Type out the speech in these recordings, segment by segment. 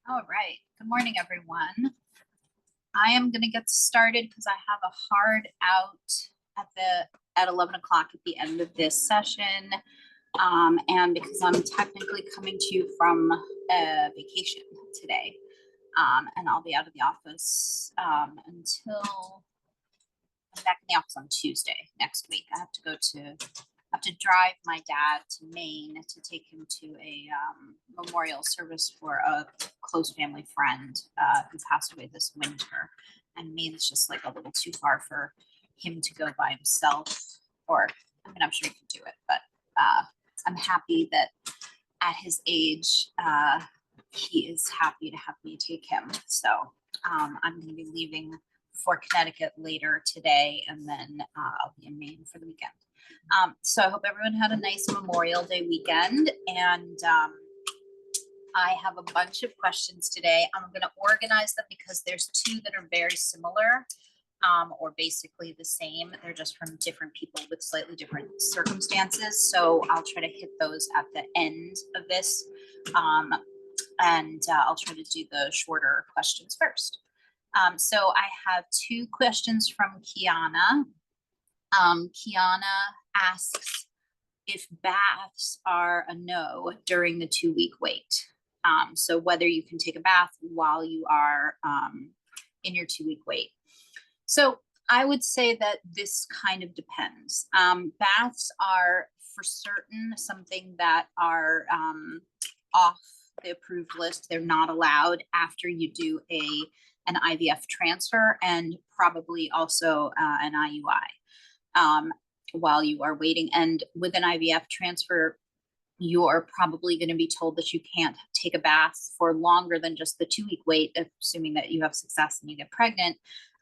All right. Good morning, everyone. I am going to get started because I have a hard out at 11 o'clock at the end of this session. And because I'm technically coming to you from a vacation today. And I'll be out of the office until I'm back in the office on Tuesday next week. I have to drive my dad to Maine to take him to a memorial service for a close family friend who passed away this winter. And Maine's just like a little too far for him to go by himself. Or, I mean, I'm sure he can do it, but I'm happy that at his age, he is happy to have me take him. So I'm going to be leaving for Connecticut later today, and then I'll be in Maine for the weekend. So I hope everyone had a nice Memorial Day weekend, and I have a bunch of questions today. I'm going to organize them because there's two that are very similar, or basically the same. They're just from different people with slightly different circumstances. So I'll try to hit those at the end of this, and I'll try to do the shorter questions first. So I have two questions from Kiana. Kiana asks if baths are a no during the 2-week wait. So whether you can take a bath while you are in your 2-week wait. So I would say that this kind of depends. Baths are for certain something that are off the approved list. They're not allowed after you do an IVF transfer and probably also an IUI while you are waiting. And with an IVF transfer, you're probably going to be told that you can't take a bath for longer than just the 2-week wait, assuming that you have success and you get pregnant.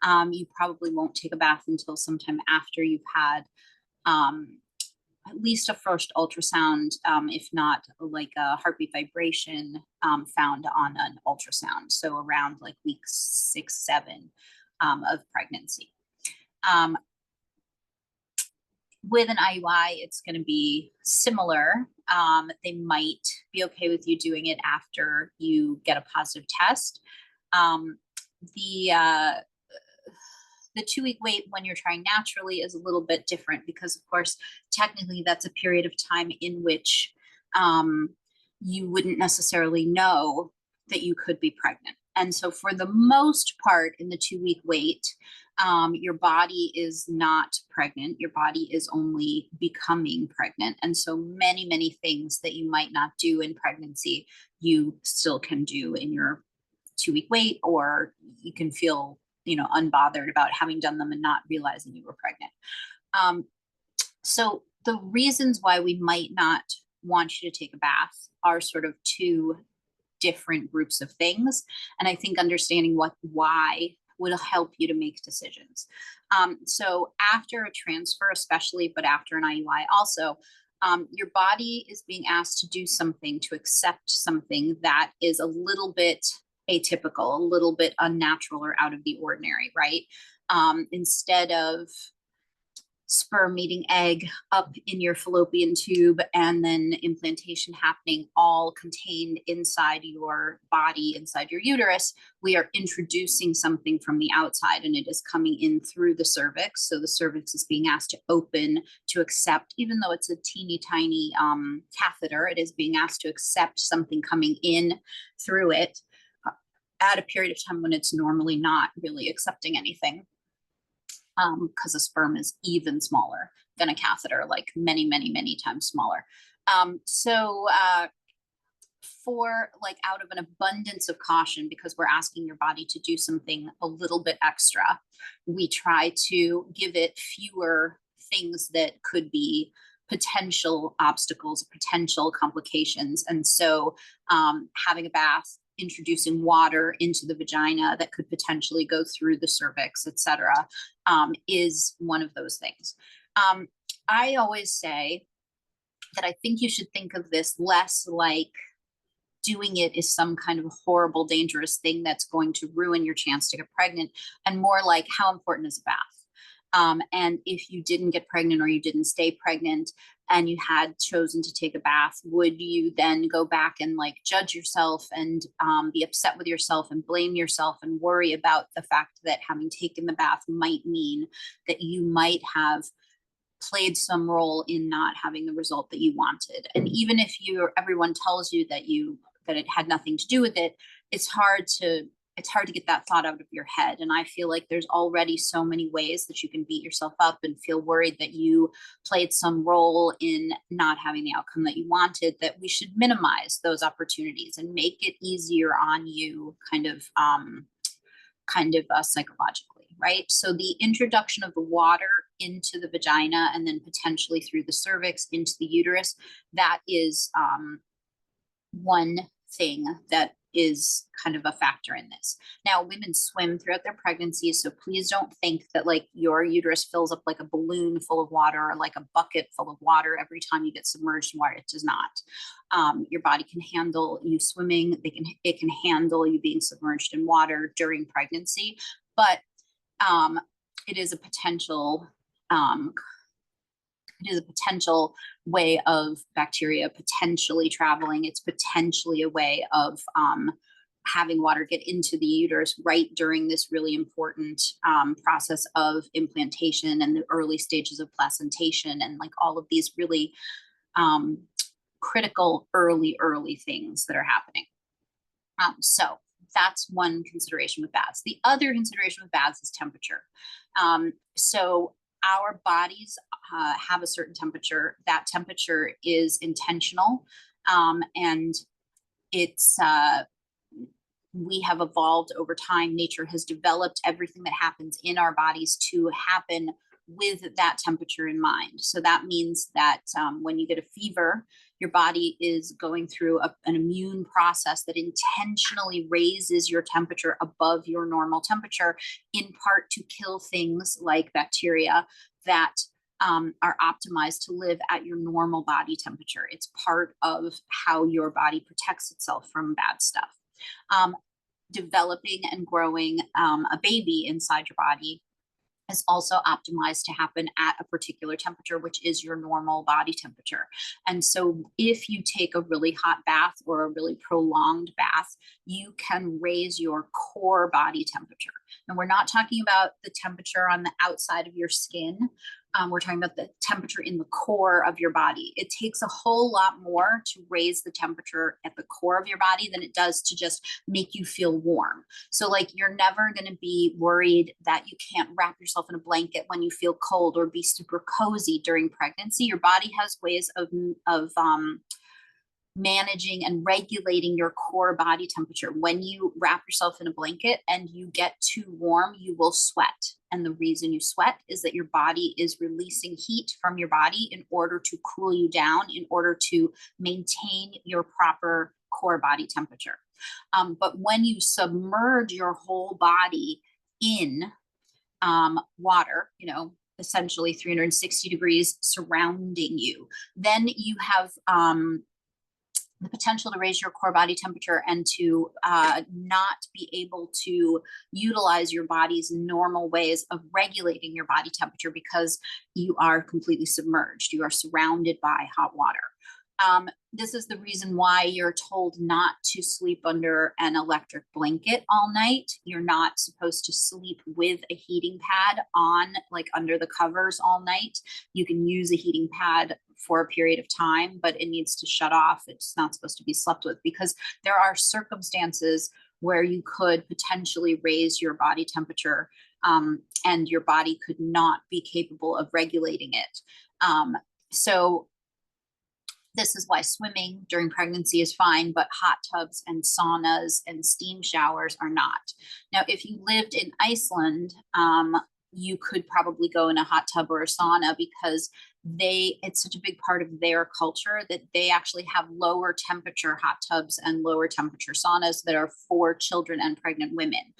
You probably won't take a bath until sometime after you've had at least a first ultrasound, if not like a heartbeat vibration found on an ultrasound. So around like week 6, 7 of pregnancy. With an IUI, it's going to be similar. They might be okay with you doing it after you get a positive test. The 2-week wait when you're trying naturally is a little bit different because, of course, technically that's a period of time in which you wouldn't necessarily know that you could be pregnant. And so for the most part in the 2-week wait, your body is not pregnant. Your body is only becoming pregnant. And so many, many things that you might not do in pregnancy, you still can do in your 2-week wait, or you can feel, unbothered about having done them and not realizing you were pregnant. So the reasons why we might not want you to take a bath are sort of two different groups of things. And I think understanding why will help you to make decisions. So after a transfer, especially, but after an IUI also, your body is being asked to do something, to accept something that is a little bit atypical, a little bit unnatural or out of the ordinary, right? Instead of sperm meeting egg up in your fallopian tube and then implantation happening all contained inside your body, inside your uterus, we are introducing something from the outside and it is coming in through the cervix. So the cervix is being asked to open to accept, even though it's a teeny tiny catheter, it is being asked to accept something coming in through it at a period of time when it's normally not really accepting anything. Because a sperm is even smaller than a catheter, like many, many, many times smaller. For like out of an abundance of caution, because we're asking your body to do something a little bit extra, we try to give it fewer things that could be potential obstacles, potential complications. And so having a bath, introducing water into the vagina that could potentially go through the cervix, etc., is one of those things. I always say that I think you should think of this less like doing it is some kind of horrible, dangerous thing that's going to ruin your chance to get pregnant, and more like how important is a bath? And if you didn't get pregnant or you didn't stay pregnant and you had chosen to take a bath, would you then go back and like judge yourself and be upset with yourself and blame yourself and worry about the fact that having taken the bath might mean that you might have played some role in not having the result that you wanted? And even if everyone tells you that it had nothing to do with it, it's hard to get that thought out of your head. And I feel like there's already so many ways that you can beat yourself up and feel worried that you played some role in not having the outcome that you wanted, that we should minimize those opportunities and make it easier on you kind of psychologically, right? So the introduction of the water into the vagina and then potentially through the cervix into the uterus, that is one thing that is kind of a factor in this. Now, women swim throughout their pregnancies, so please don't think that like your uterus fills up like a balloon full of water or like a bucket full of water every time you get submerged in water. It does not. Your body can handle you swimming. It can handle you being submerged in water during pregnancy, but it is a potential way of bacteria potentially traveling. It's potentially a way of having water get into the uterus right during this really important process of implantation and the early stages of placentation and like all of these really critical early things that are happening. So that's one consideration with baths. The other consideration with baths is temperature. So our bodies have a certain temperature. That temperature is intentional, and it's we have evolved over time. Nature has developed everything that happens in our bodies to happen with that temperature in mind. So that means that when you get a fever, your body is going through an immune process that intentionally raises your temperature above your normal temperature, in part to kill things like bacteria that are optimized to live at your normal body temperature. It's part of how your body protects itself from bad stuff. Developing and growing a baby inside your body is also optimized to happen at a particular temperature, which is your normal body temperature. And so if you take a really hot bath or a really prolonged bath, you can raise your core body temperature. And we're not talking about the temperature on the outside of your skin. We're talking about the temperature in the core of your body. It takes a whole lot more to raise the temperature at the core of your body than it does to just make you feel warm. So like you're never going to be worried that you can't wrap yourself in a blanket when you feel cold or be super cozy during pregnancy. Your body has ways of managing and regulating your core body temperature. When you wrap yourself in a blanket and you get too warm, you will sweat. And the reason you sweat is that your body is releasing heat from your body in order to cool you down, in order to maintain your proper core body temperature. But when you submerge your whole body in water, essentially 360 degrees surrounding you, then you have the potential to raise your core body temperature and to not be able to utilize your body's normal ways of regulating your body temperature because you are completely submerged. You are surrounded by hot water. This is the reason why you're told not to sleep under an electric blanket all night. You're not supposed to sleep with a heating pad on, like under the covers all night. You can use a heating pad for a period of time, but it needs to shut off. It's not supposed to be slept with because there are circumstances where you could potentially raise your body temperature and your body could not be capable of regulating it. So this is why swimming during pregnancy is fine, but hot tubs and saunas and steam showers are not. Now, if you lived in Iceland, you could probably go in a hot tub or a sauna because it's such a big part of their culture that they actually have lower temperature hot tubs and lower temperature saunas that are for children and pregnant women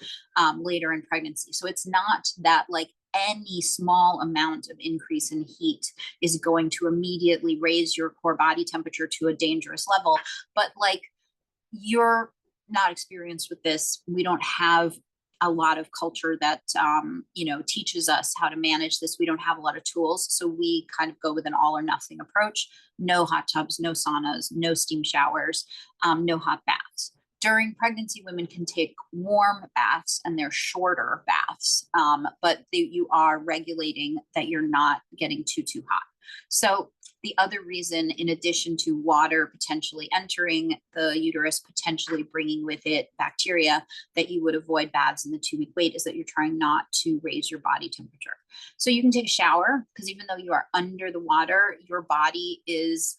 later in pregnancy. So it's not that like any small amount of increase in heat is going to immediately raise your core body temperature to a dangerous level. But like, you're not experienced with this. We don't have a lot of culture that, you know, teaches us how to manage this. We don't have a lot of tools. So we kind of go with an all or nothing approach. No hot tubs, no saunas, no steam showers, no hot baths. During pregnancy, women can take warm baths, and they're shorter baths, but you are regulating that you're not getting too hot. So the other reason, in addition to water potentially entering the uterus, potentially bringing with it bacteria, that you would avoid baths in the 2-week wait, is that you're trying not to raise your body temperature. So you can take a shower, because even though you are under the water, your body is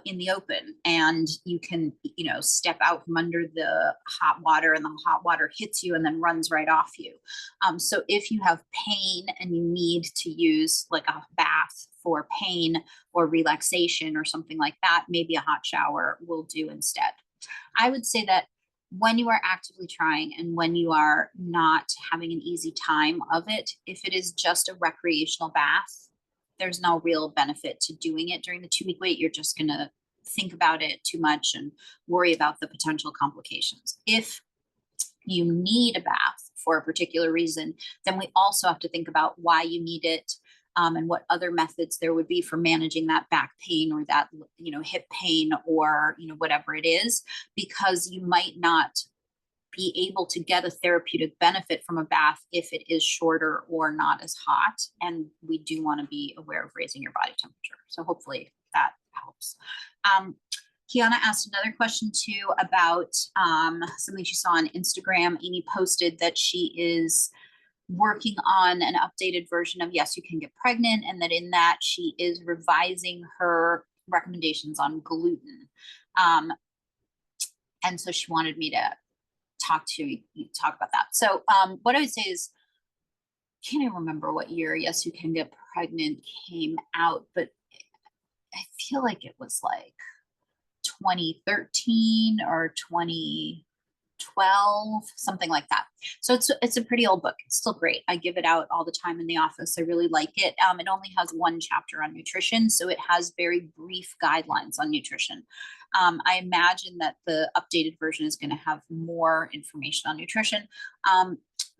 in the open, and you can, you know, step out from under the hot water, and the hot water hits you and then runs right off you. So if you have pain and you need to use like a bath for pain or relaxation or something like that, maybe a hot shower will do instead. I would say that when you are actively trying and when you are not having an easy time of it, if it is just a recreational bath, there's no real benefit to doing it during the 2-week wait. You're just going to think about it too much and worry about the potential complications. If you need a bath for a particular reason, then we also have to think about why you need it, and what other methods there would be for managing that back pain or that, you know, hip pain, or, you know, whatever it is, because you might not be able to get a therapeutic benefit from a bath if it is shorter or not as hot. And we do want to be aware of raising your body temperature. So hopefully that helps. Kiana asked another question too about something she saw on Instagram. Amy posted that she is working on an updated version of Yes, You Can Get Pregnant, and that in that she is revising her recommendations on gluten. And so she wanted me to talk about that. So what I would say is, can't even remember what year Yes, You Can Get Pregnant came out, but I feel like it was like 2013 or 2012, something like that. So it's a pretty old book. It's still great. I give it out all the time in the office. I really like it. It only has one chapter on nutrition, so it has very brief guidelines on nutrition. I imagine that the updated version is going to have more information on nutrition,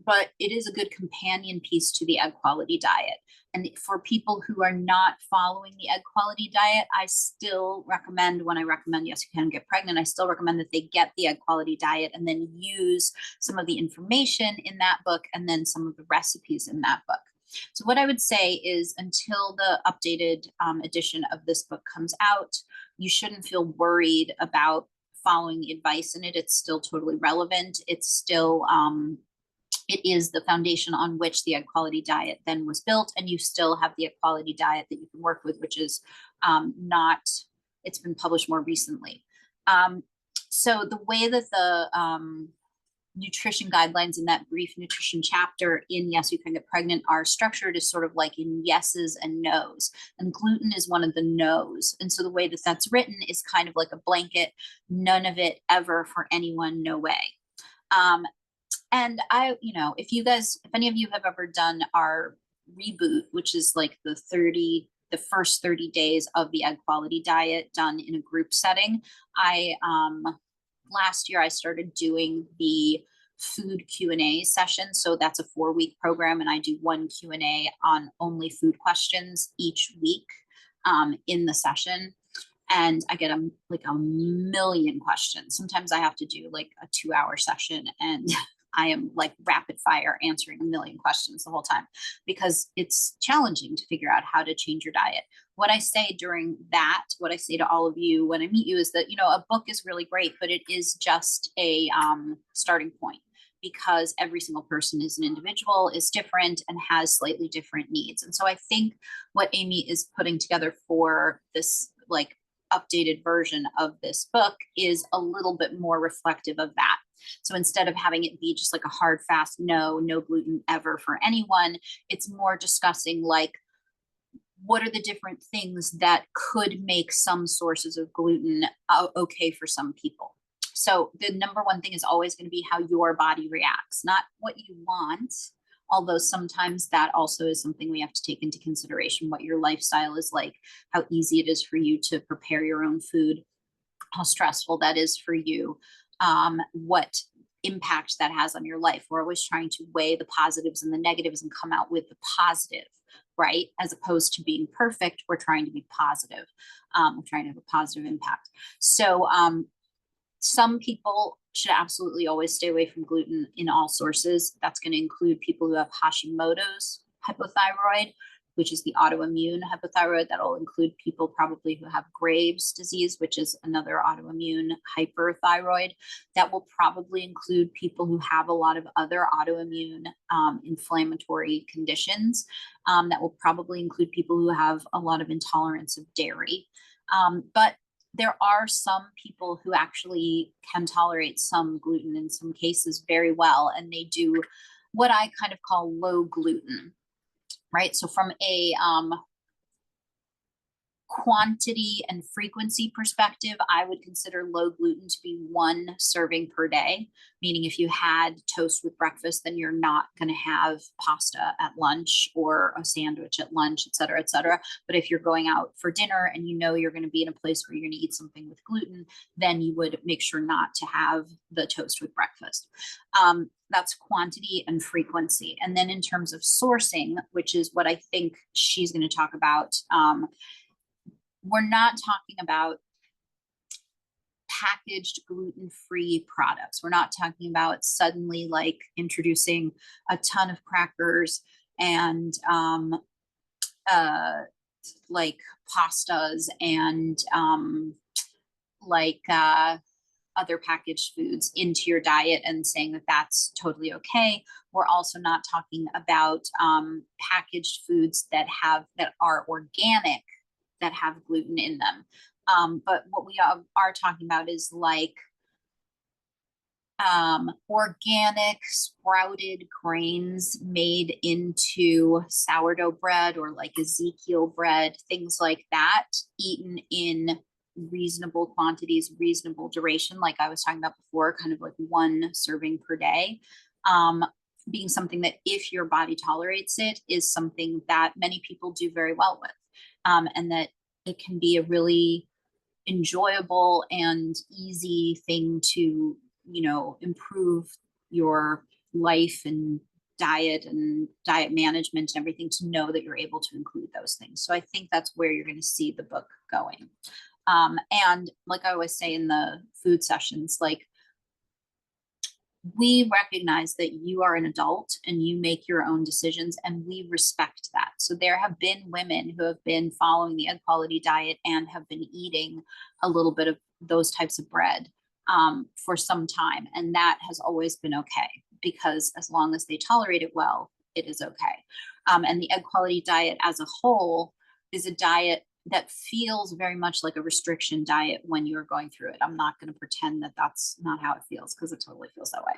but it is a good companion piece to the egg quality diet. And for people who are not following the egg quality diet, I still recommend, when I recommend Yes, You Can Get Pregnant, I still recommend that they get the egg quality diet and then use some of the information in that book and then some of the recipes in that book. So what I would say is, until the updated edition of this book comes out, you shouldn't feel worried about following the advice in it. It's still totally relevant. It's still, it is the foundation on which the egg quality diet then was built, and you still have the egg quality diet that you can work with, which is it's been published more recently. So the way that the nutrition guidelines in that brief nutrition chapter in Yes, You Can Get Pregnant are structured is sort of like in yeses and nos, and gluten is one of the nos. And so the way that that's written is kind of like a blanket, none of it ever for anyone, no way. And you know, if any of you have ever done our reboot, which is like the first 30 days of the egg quality diet done in a group setting, last year I started doing the food Q&A session. So that's a 4-week program, and I do one Q&A on only food questions each week in the session. And I get like a million questions. Sometimes I have to do like a 2-hour session, and I am like rapid fire answering a million questions the whole time, because it's challenging to figure out how to change your diet. What I say during that, what I say to all of you when I meet you, is that, you know, a book is really great, but it is just a starting point, because every single person is an individual, is different, and has slightly different needs. And so I think what Amy is putting together for this like updated version of this book is a little bit more reflective of that. So instead of having it be just like a hard, fast, no gluten ever for anyone, it's more discussing like, what are the different things that could make some sources of gluten okay for some people. So the number one thing is always going to be how your body reacts, not what you want. Although sometimes that also is something we have to take into consideration, what your lifestyle is like, how easy it is for you to prepare your own food, how stressful that is for you, what impact that has on your life. We're always trying to weigh the positives and the negatives and come out with the positive, right? As opposed to being perfect, we're trying to be positive. We're trying to have a positive impact. So some people should absolutely always stay away from gluten in all sources. That's going to include people who have Hashimoto's hypothyroid, which is the autoimmune hypothyroid. That'll include people probably who have Graves' disease, which is another autoimmune hyperthyroid. That will probably include people who have a lot of other autoimmune inflammatory conditions. That will probably include people who have a lot of intolerance of dairy. But there are some people who actually can tolerate some gluten in some cases very well, and they do what I kind of call low gluten, right? So from a quantity and frequency perspective, I would consider low gluten to be 1 serving per day, meaning if you had toast with breakfast, then you're not going to have pasta at lunch or a sandwich at lunch, et cetera, et cetera. But if you're going out for dinner and you know you're going to be in a place where you're going to eat something with gluten, then you would make sure not to have the toast with breakfast. That's quantity and frequency. And then in terms of sourcing, which is what I think she's going to talk about, we're not talking about packaged gluten-free products. We're not talking about suddenly like introducing a ton of crackers and like pastas and other packaged foods into your diet and saying that that's totally okay. We're also not talking about packaged foods that are organic, that have gluten in them. But what we are talking about is like organic sprouted grains made into sourdough bread or like Ezekiel bread, things like that, eaten in reasonable quantities, reasonable duration, like I was talking about before, kind of like 1 serving per day. Being something that if your body tolerates it is something that many people do very well with. And that it can be a really enjoyable and easy thing to, improve your life and diet management and everything, to know that you're able to include those things. So I think that's where you're going to see the book going. And like I always say in the food sessions, like, we recognize that you are an adult and you make your own decisions, and we respect that. So there have been women who have been following the egg quality diet and have been eating a little bit of those types of bread for some time. And that has always been okay, because as long as they tolerate it well, it is okay. And the egg quality diet as a whole is a diet that feels very much like a restriction diet when you're going through it. I'm not going to pretend that that's not how it feels, because it totally feels that way.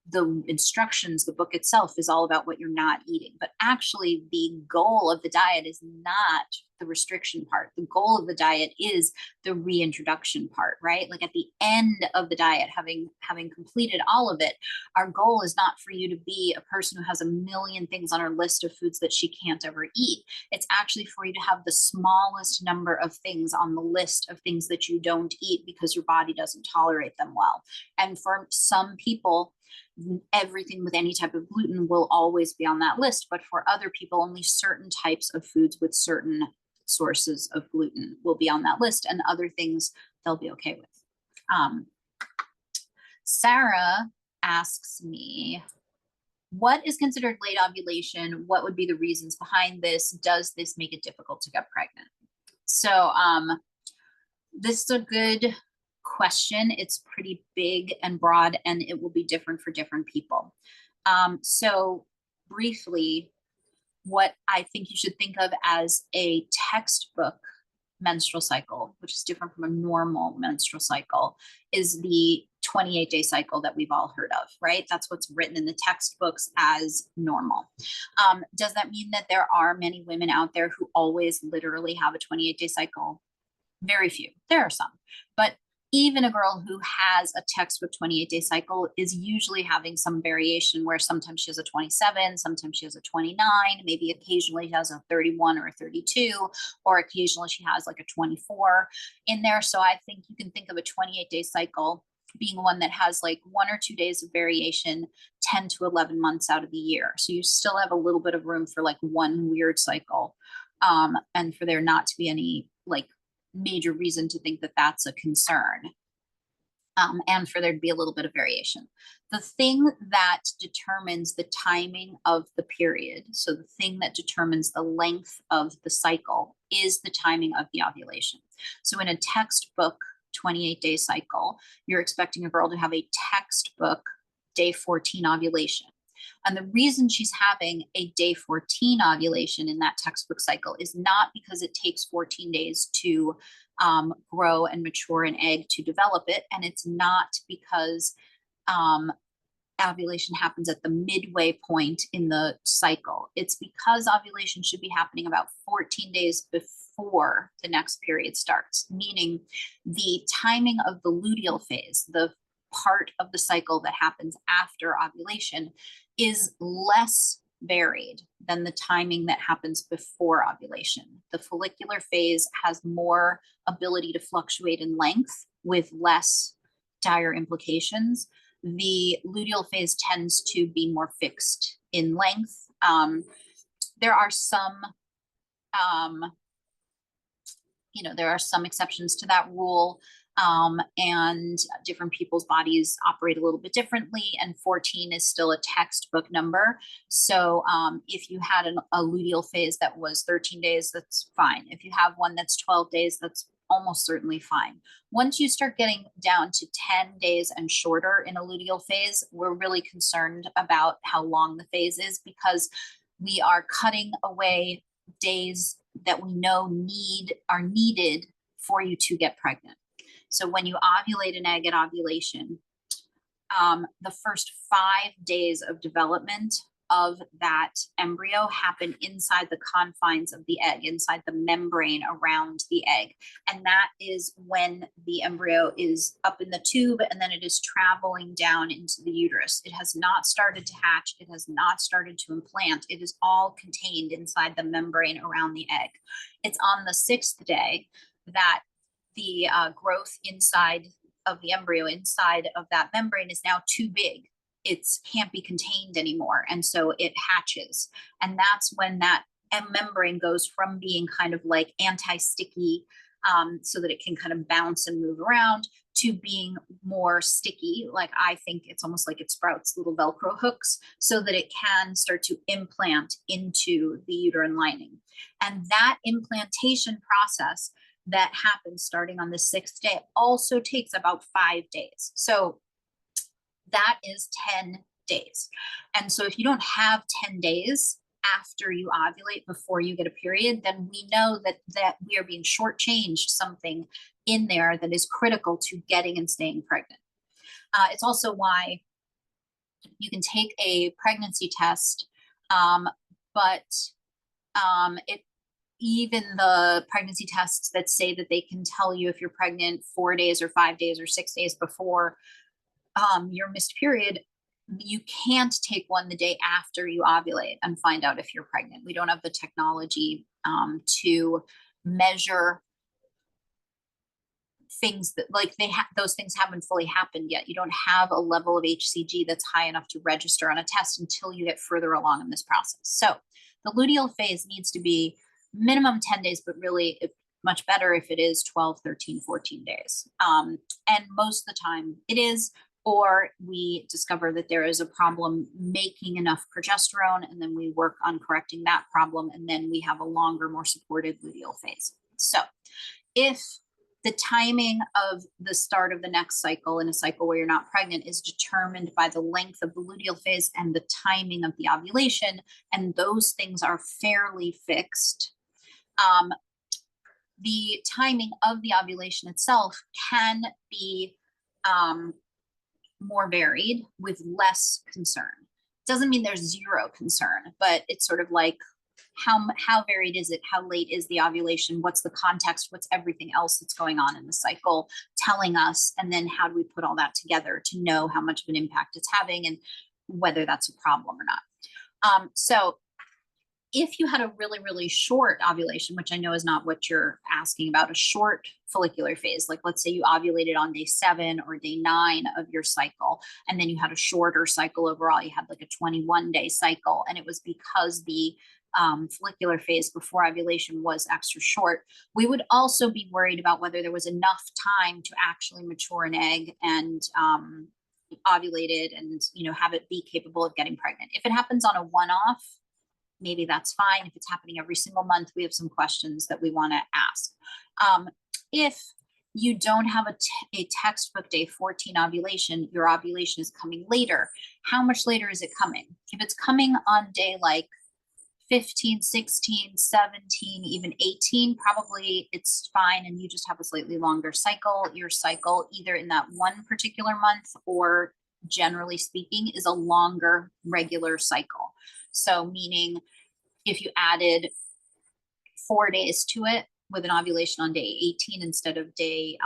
The instructions, the book itself is all about what you're not eating, but actually the goal of the diet is not the restriction part. The goal of the diet is the reintroduction part, right? Like at the end of the diet, having completed all of it, our goal is not for you to be a person who has a million things on her list of foods that she can't ever eat. It's actually for you to have the smallest number of things on the list of things that you don't eat because your body doesn't tolerate them well. And for some people, everything with any type of gluten will always be on that list. But for other people, only certain types of foods with certain sources of gluten will be on that list, and other things they'll be okay with. Sarah asks me, what is considered late ovulation? What would be the reasons behind this? Does this make it difficult to get pregnant? So this is a good question. It's pretty big and broad, and it will be different for different people. So briefly, what I think you should think of as a textbook menstrual cycle, which is different from a normal menstrual cycle, is the 28-day cycle that we've all heard of, right? That's what's written in the textbooks as normal. Does that mean that there are many women out there who always literally have a 28-day cycle? Very few. There are some, but even a girl who has a textbook 28-day cycle is usually having some variation, where sometimes she has a 27, sometimes she has a 29, maybe occasionally she has a 31 or a 32, or occasionally she has like a 24 in there. So I think you can think of a 28-day cycle being one that has like 1 or 2 days of variation 10 to 11 months out of the year. So you still have a little bit of room for like one weird cycle, and for there not to be any like major reason to think that that's a concern. And for there to be a little bit of variation. The thing that determines the timing of the period, so the thing that determines the length of the cycle, is the timing of the ovulation. So in a textbook 28-day cycle, you're expecting a girl to have a textbook day 14 ovulation. And the reason she's having a day 14 ovulation in that textbook cycle is not because it takes 14 days to grow and mature an egg to develop it. And it's not because ovulation happens at the midway point in the cycle. It's because ovulation should be happening about 14 days before the next period starts, meaning the timing of the luteal phase, the part of the cycle that happens after ovulation, is less varied than the timing that happens before ovulation. The follicular phase has more ability to fluctuate in length with less dire implications. The luteal phase tends to be more fixed in length. There are some, there are some exceptions to that rule. And different people's bodies operate a little bit differently, and 14 is still a textbook number. So if you had a luteal phase that was 13 days, that's fine. If you have one that's 12 days, that's almost certainly fine. Once you start getting down to 10 days and shorter in a luteal phase, we're really concerned about how long the phase is, because we are cutting away days that we know are needed for you to get pregnant. So when you ovulate an egg at ovulation, the first 5 days of development of that embryo happen inside the confines of the egg, inside the membrane around the egg. And that is when the embryo is up in the tube, and then it is traveling down into the uterus. It has not started to hatch. It has not started to implant. It is all contained inside the membrane around the egg. It's on the 6th day that the growth inside of the embryo, inside of that membrane, is now too big. It can't be contained anymore. And so it hatches. And that's when that membrane goes from being kind of like anti-sticky, so that it can kind of bounce and move around, to being more sticky. Like, I think it's almost like it sprouts little Velcro hooks so that it can start to implant into the uterine lining. And that implantation process that happens starting on the 6th day also takes about 5 days. So that is 10 days. And so if you don't have 10 days after you ovulate before you get a period, then we know that we are being shortchanged something in there that is critical to getting and staying pregnant. It's also why you can take a pregnancy test, but even the pregnancy tests that say that they can tell you if you're pregnant 4 days or 5 days or 6 days before your missed period, you can't take one the day after you ovulate and find out if you're pregnant. We don't have the technology to measure things that, like, those things haven't fully happened yet. You don't have a level of HCG that's high enough to register on a test until you get further along in this process. So the luteal phase needs to be minimum 10 days, but really much better if it is 12, 13, 14 days. And most of the time it is, or we discover that there is a problem making enough progesterone, and then we work on correcting that problem, and then we have a longer, more supported luteal phase. So if the timing of the start of the next cycle, in a cycle where you're not pregnant, is determined by the length of the luteal phase and the timing of the ovulation, and those things are fairly fixed, the timing of the ovulation itself can be more varied with less concern. Doesn't mean there's zero concern, but it's sort of like, how varied is it? How late is the ovulation? What's the context? What's everything else that's going on in the cycle telling us? And then how do we put all that together to know how much of an impact it's having and whether that's a problem or not? So If you had a really, really short ovulation, which I know is not what you're asking about, a short follicular phase, like let's say you ovulated on day 7 or day 9 of your cycle, and then you had a shorter cycle overall, you had like a 21-day cycle, and it was because the follicular phase before ovulation was extra short, we would also be worried about whether there was enough time to actually mature an egg and ovulate it and, you know, have it be capable of getting pregnant. If it happens on a one-off, maybe that's fine. If it's happening every single month, we have some questions that we want to ask. If you don't have a textbook day 14 ovulation, your ovulation is coming later. How much later is it coming? If it's coming on day like 15, 16, 17, even 18, probably it's fine and you just have a slightly longer cycle. Your cycle, either in that one particular month or generally speaking, is a longer regular cycle. So meaning if you added 4 days to it with an ovulation on day 18 instead of day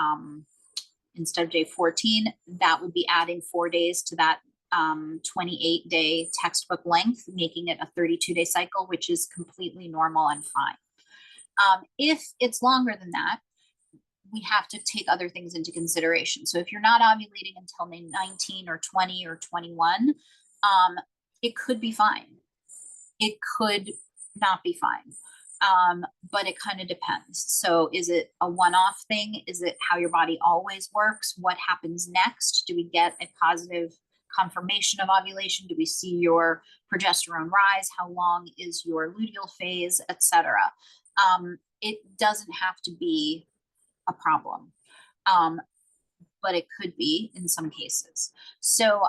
14, that would be adding 4 days to that 28-day textbook length, making it a 32-day cycle, which is completely normal and fine. If it's longer than that, we have to take other things into consideration. So if you're not ovulating until 19 or 20 or 21, it could be fine. It could not be fine. But it kind of depends. So is it a one-off thing? Is it how your body always works? What happens next? Do we get a positive confirmation of ovulation? Do we see your progesterone rise? How long is your luteal phase, etc.? It doesn't have to be a problem, but it could be in some cases. So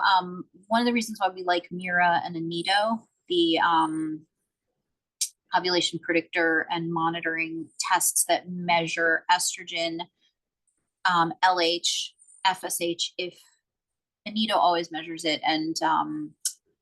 one of the reasons why we like Mira and Anido, the ovulation predictor and monitoring tests that measure estrogen, LH, FSH, if Anido always measures it, and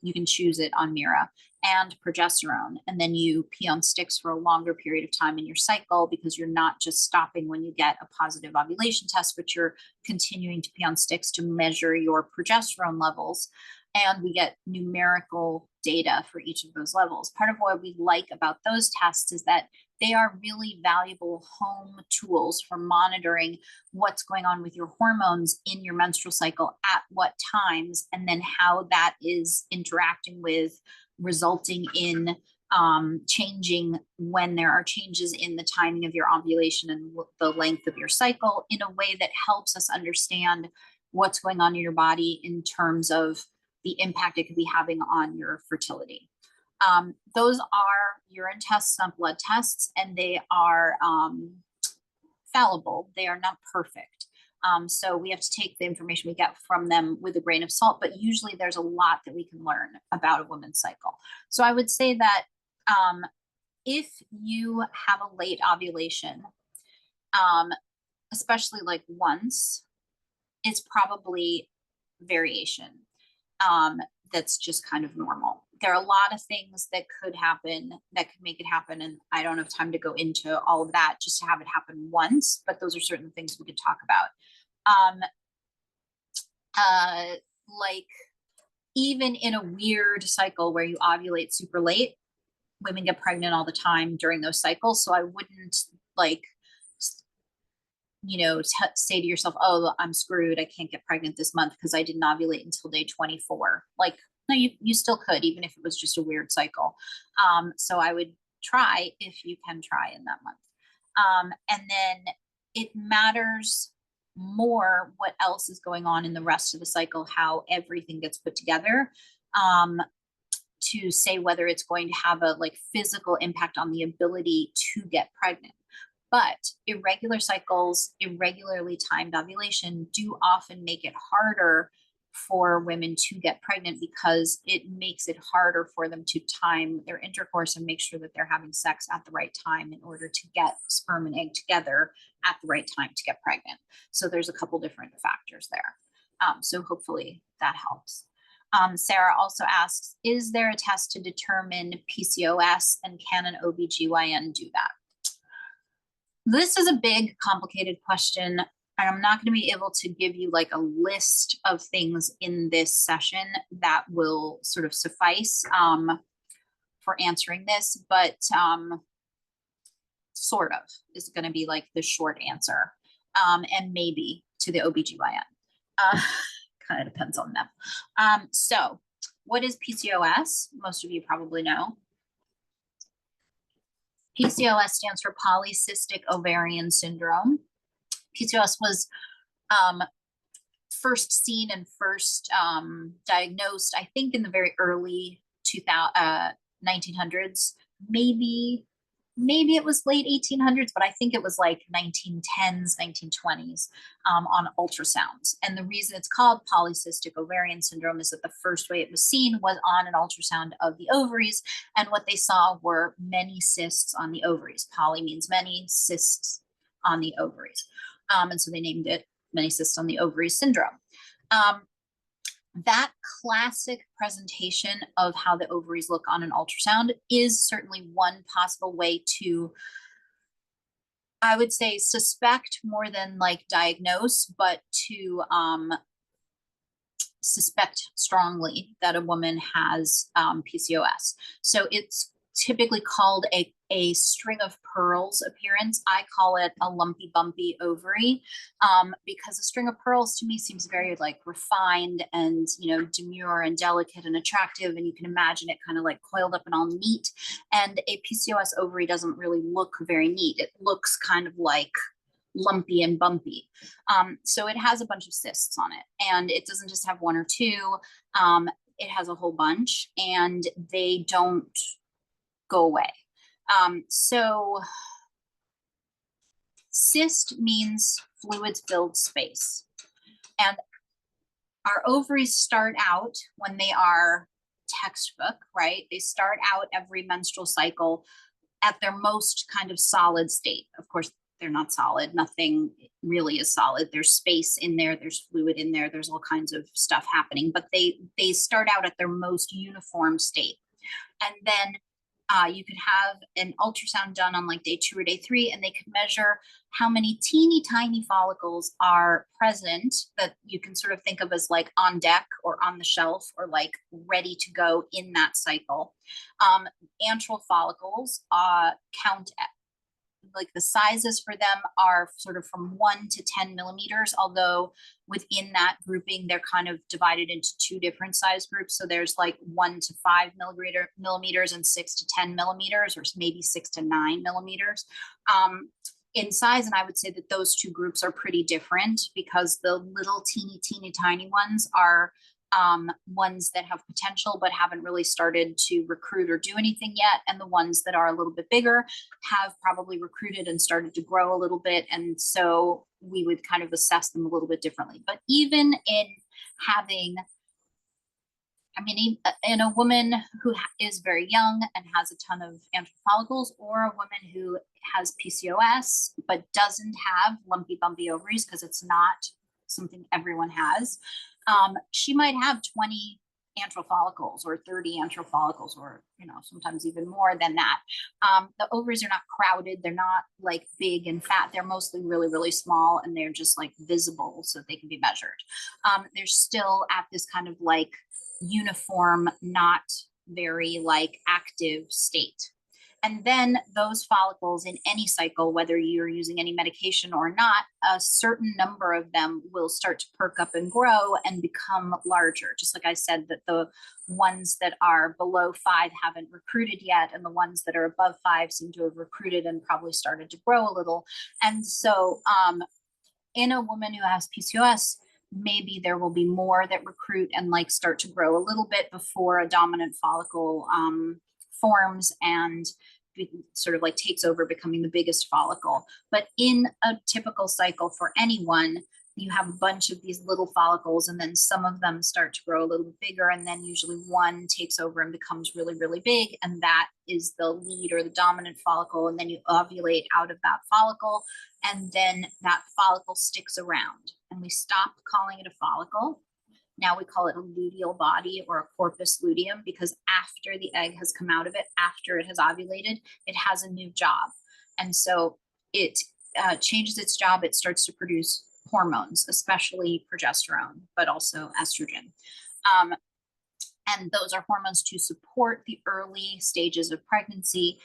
you can choose it on Mira, and progesterone. And then you pee on sticks for a longer period of time in your cycle because you're not just stopping when you get a positive ovulation test, but you're continuing to pee on sticks to measure your progesterone levels. And we get numerical data for each of those levels. Part of what we like about those tests is that they are really valuable home tools for monitoring what's going on with your hormones in your menstrual cycle at what times, and then how that is interacting with resulting in changing when there are changes in the timing of your ovulation and the length of your cycle, in a way that helps us understand what's going on in your body in terms of the impact it could be having on your fertility. Those are urine tests, not blood tests, and they are fallible. They are not perfect. So we have to take the information we get from them with a grain of salt, but usually there's a lot that we can learn about a woman's cycle. So I would say that if you have a late ovulation, especially like once, it's probably variation. That's just kind of normal. There are a lot of things that could happen that could make it happen, and I don't have time to go into all of that just to have it happen once, but those are certain things we could talk about. Like even in a weird cycle where you ovulate super late, women get pregnant all the time during those cycles. So I wouldn't like, you know, say to yourself, oh, I'm screwed, I can't get pregnant this month because I didn't ovulate until day 24. Like, no, you still could, even if it was just a weird cycle. So I would try, if you can try in that month. And then it matters more what else is going on in the rest of the cycle, how everything gets put together, to say whether it's going to have a like physical impact on the ability to get pregnant. But irregular cycles, irregularly timed ovulation do often make it harder for women to get pregnant because it makes it harder for them to time their intercourse and make sure that they're having sex at the right time in order to get sperm and egg together at the right time to get pregnant. So there's a couple different factors there. So hopefully that helps. Sarah also asks, is there a test to determine PCOS, and can an OBGYN do that? This is a big, complicated question, and I'm not going to be able to give you like a list of things in this session that will sort of suffice for answering this, but sort of is going to be like the short answer, and maybe to the OBGYN. Kind of depends on them. So what is PCOS? Most of you probably know. PCOS stands for polycystic ovarian syndrome. PCOS was first seen and first diagnosed, I think, in the very early 1900s. Maybe it was late 1800s, but I think it was like 1910s, 1920s on ultrasounds. And the reason it's called polycystic ovarian syndrome is that the first way it was seen was on an ultrasound of the ovaries. And what they saw were many cysts on the ovaries. Poly means many, cysts on the ovaries. And so they named it many cysts on the ovaries syndrome. That classic presentation of how the ovaries look on an ultrasound is certainly one possible way to, I would say, suspect more than like diagnose, but to suspect strongly that a woman has PCOS. So it's typically called a string of pearls appearance. I call it a lumpy bumpy ovary, because a string of pearls to me seems very like refined and, you know, demure and delicate and attractive. And you can imagine it kind of like coiled up and all neat. And a PCOS ovary doesn't really look very neat. It looks kind of like lumpy and bumpy. So it has a bunch of cysts on it, and it doesn't just have one or two. It has a whole bunch, and they don't go away. So cyst means fluid-filled space. And our ovaries start out when they are textbook, right? They start out every menstrual cycle at their most kind of solid state. Of course, they're not solid. Nothing really is solid. There's space in there. There's fluid in there. There's all kinds of stuff happening, but they start out at their most uniform state. And then you could have an ultrasound done on like day 2 or day 3, and they could measure how many teeny tiny follicles are present that you can sort of think of as like on deck or on the shelf or like ready to go in that cycle. Antral follicles count at, like the sizes for them are sort of from 1 to 10 millimeters, although within that grouping, they're kind of divided into 2 different size groups. So there's like 1 to 5 millimeters and 6 to 10 millimeters, or maybe 6 to 9 millimeters in size. And I would say that those 2 groups are pretty different, because the little teeny tiny ones are ones that have potential but haven't really started to recruit or do anything yet. And the ones that are a little bit bigger have probably recruited and started to grow a little bit. And so we would kind of assess them a little bit differently. But even in having, I mean, in a woman who is very young and has a ton of antral follicles, or a woman who has PCOS but doesn't have lumpy bumpy ovaries, because it's not something everyone has, she might have 20 antral follicles or 30 antral follicles, or, you know, sometimes even more than that. The ovaries are not crowded. They're not like big and fat. They're mostly really small, and they're just like visible so they can be measured. They're still at this kind of like uniform, not very like active state. And then those follicles in any cycle, whether you're using any medication or not, a certain number of them will start to perk up and grow and become larger. Just like I said, that the ones that are below 5 haven't recruited yet, and the ones that are above 5 seem to have recruited and probably started to grow a little. And so in a woman who has PCOS, maybe there will be more that recruit and like start to grow a little bit before a dominant follicle forms and sort of like takes over, becoming the biggest follicle. But in a typical cycle for anyone, you have a bunch of these little follicles, and then some of them start to grow a little bit bigger, and then usually one takes over and becomes really big, and that is the lead or the dominant follicle. And then you ovulate out of that follicle, and then that follicle sticks around, and we stop calling it a follicle. Now we call it a luteal body or a corpus luteum, because after the egg has come out of it, after it has ovulated, it has a new job. And so it changes its job. It starts to produce hormones, especially progesterone, but also estrogen. And those are hormones to support the early stages of pregnancy.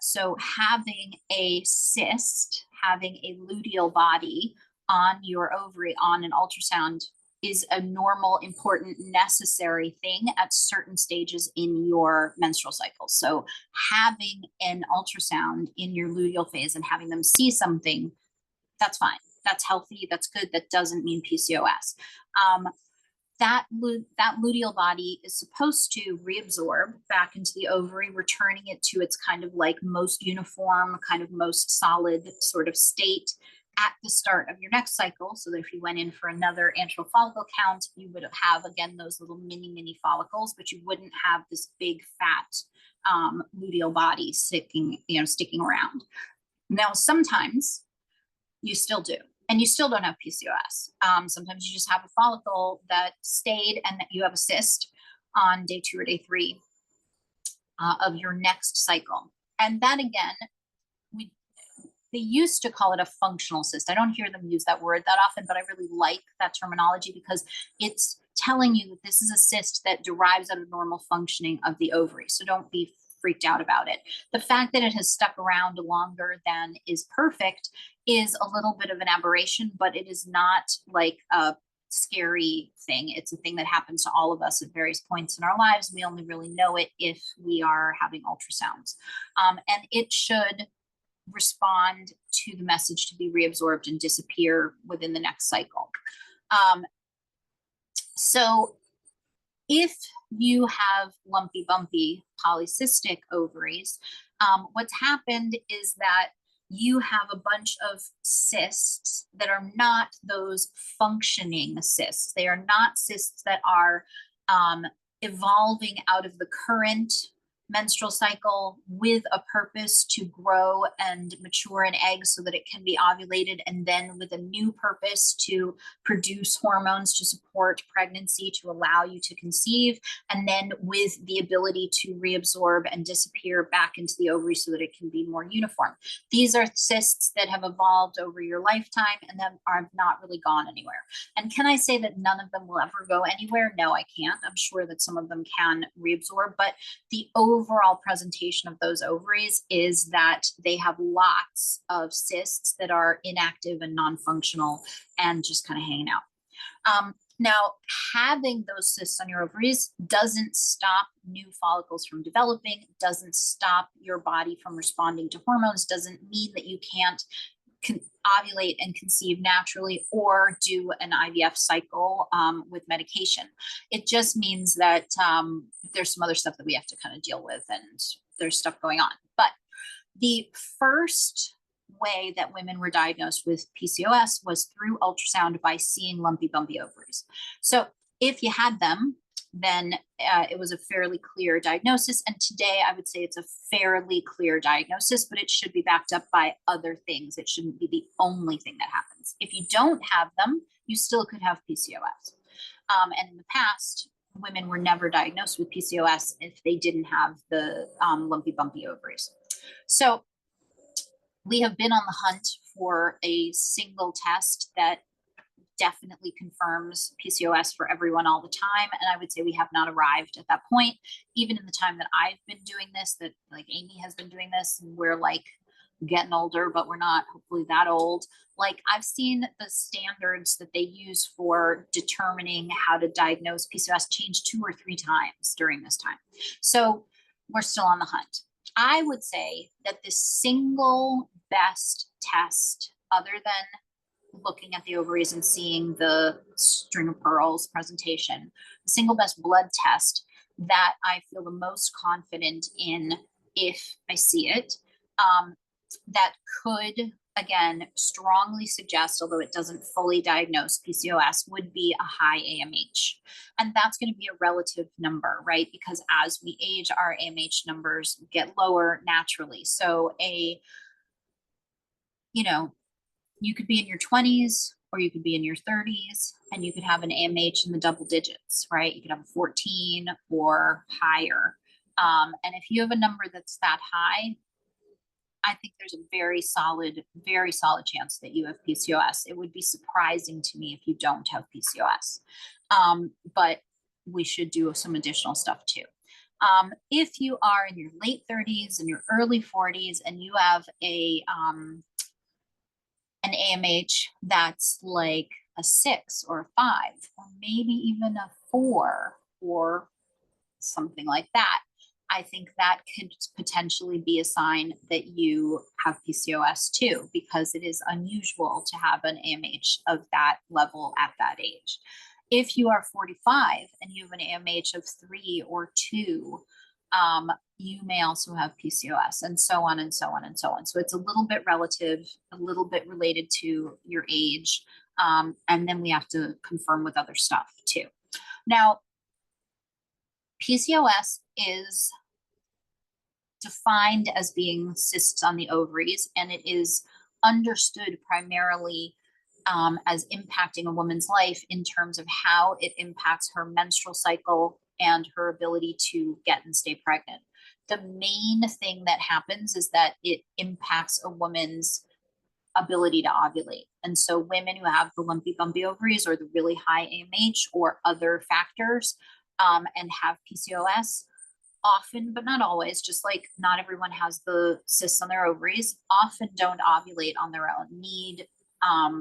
So having a cyst, having a luteal body on your ovary on an ultrasound is a normal, important, necessary thing at certain stages in your menstrual cycle. So having an ultrasound in your luteal phase and having them see something, that's fine. That's healthy. That's good. That doesn't mean PCOS. That luteal body is supposed to reabsorb back into the ovary, returning it to its kind of like most uniform, kind of most solid sort of state at the start of your next cycle. So that if you went in for another antral follicle count, you would have, again, those little mini follicles, but you wouldn't have this big fat luteal body sticking around. Now, sometimes you still do. And you still don't have PCOS. Sometimes you just have a follicle that stayed and that you have a cyst on day 2 or day 3 of your next cycle. And that, again, they used to call it a functional cyst. I don't hear them use that word that often, but I really like that terminology because it's telling you that this is a cyst that derives out of normal functioning of the ovary. So don't be freaked out about it. The fact that it has stuck around longer than is perfect is a little bit of an aberration, but it is not like a scary thing. It's a thing that happens to all of us at various points in our lives. We only really know it if we are having ultrasounds. And it should respond to the message to be reabsorbed and disappear within the next cycle. So if you have lumpy, bumpy, polycystic ovaries, what's happened is that you have a bunch of cysts that are not those functioning cysts. They are not cysts that are evolving out of the current menstrual cycle with a purpose to grow and mature an egg so that it can be ovulated, and then with a new purpose to produce hormones to support pregnancy to allow you to conceive, and then with the ability to reabsorb and disappear back into the ovary so that it can be more uniform. These are cysts that have evolved over your lifetime and then are not really gone anywhere. And can I say that none of them will ever go anywhere? No, I can't. I'm sure that some of them can reabsorb, but the overall presentation of those ovaries is that they have lots of cysts that are inactive and non-functional and just kind of hanging out. Now, having those cysts on your ovaries doesn't stop new follicles from developing, doesn't stop your body from responding to hormones, doesn't mean that you can't ovulate and conceive naturally or do an IVF cycle with medication. It just means that there's some other stuff that we have to kind of deal with, and there's stuff going on. But the first way that women were diagnosed with PCOS was through ultrasound by seeing lumpy, bumpy ovaries. So if you had them, then it was a fairly clear diagnosis. And today I would say it's a fairly clear diagnosis, but it should be backed up by other things. It shouldn't be the only thing that happens. If you don't have them, you still could have PCOS. And in the past, women were never diagnosed with PCOS if they didn't have the lumpy, bumpy ovaries. So we have been on the hunt for a single test that definitely confirms PCOS for everyone all the time. And I would say we have not arrived at that point, even in the time that I've been doing this, that like Amy has been doing this, and we're like getting older, but we're not hopefully that old. Like I've seen the standards that they use for determining how to diagnose PCOS change 2 or 3 times during this time. So we're still on the hunt. I would say that the single best test, other than looking at the ovaries and seeing the string of pearls presentation, the single best blood test that I feel the most confident in if I see it, that could, again, strongly suggest, although it doesn't fully diagnose PCOS, would be a high AMH. And that's going to be a relative number, right? Because as we age, our AMH numbers get lower naturally. So you could be in your 20s or you could be in your 30s and you could have an AMH in the double digits, right? You could have a 14 or higher. And if you have a number that's that high, I think there's a very solid chance that you have PCOS. It would be surprising to me if you don't have PCOS. But we should do some additional stuff too. If you are in your late 30s and your early 40s and you have an AMH that's like a 6 or a 5, or maybe even a 4 or something like that, I think that could potentially be a sign that you have PCOS too, because it is unusual to have an AMH of that level at that age. If you are 45 and you have an AMH of 3 or 2, you may also have PCOS, and so on and so on and so on. So it's a little bit relative, a little bit related to your age. And then we have to confirm with other stuff too. Now, PCOS is defined as being cysts on the ovaries, and it is understood primarily as impacting a woman's life in terms of how it impacts her menstrual cycle and her ability to get and stay pregnant. The main thing that happens is that it impacts a woman's ability to ovulate. And so women who have the lumpy, bumpy ovaries or the really high AMH or other factors and have PCOS, often, but not always, just like not everyone has the cysts on their ovaries, often don't ovulate on their own, need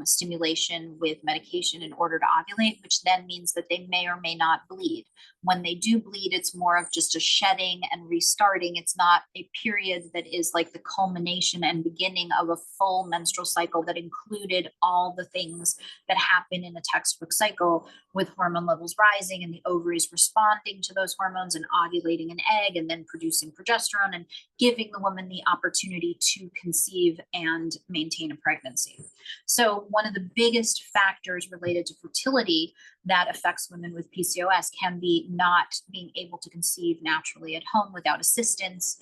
stimulation with medication in order to ovulate, which then means that they may or may not bleed. When they do bleed, it's more of just a shedding and restarting. It's not a period that is like the culmination and beginning of a full menstrual cycle that included all the things that happen in a textbook cycle, with hormone levels rising and the ovaries responding to those hormones and ovulating an egg and then producing progesterone and giving the woman the opportunity to conceive and maintain a pregnancy. So one of the biggest factors related to fertility that affects women with PCOS can be not being able to conceive naturally at home without assistance,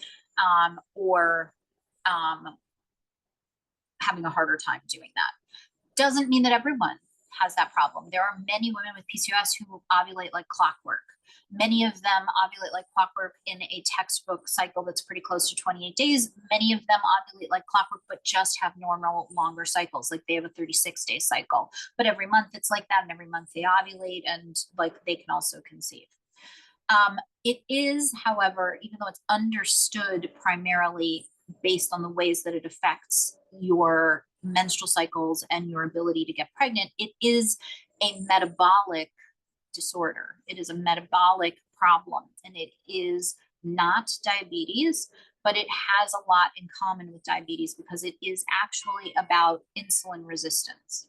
or having a harder time doing that. Doesn't mean that everyone has that problem. There are many women with PCOS who ovulate like clockwork. Many of them ovulate like clockwork in a textbook cycle that's pretty close to 28 days. Many of them ovulate like clockwork, but just have normal longer cycles. Like they have a 36-day cycle, but every month it's like that. And every month they ovulate and like they can also conceive. It is, however, even though it's understood primarily based on the ways that it affects your menstrual cycles and your ability to get pregnant, it is a metabolic disorder. It is a metabolic problem, and it is not diabetes, but it has a lot in common with diabetes because it is actually about insulin resistance.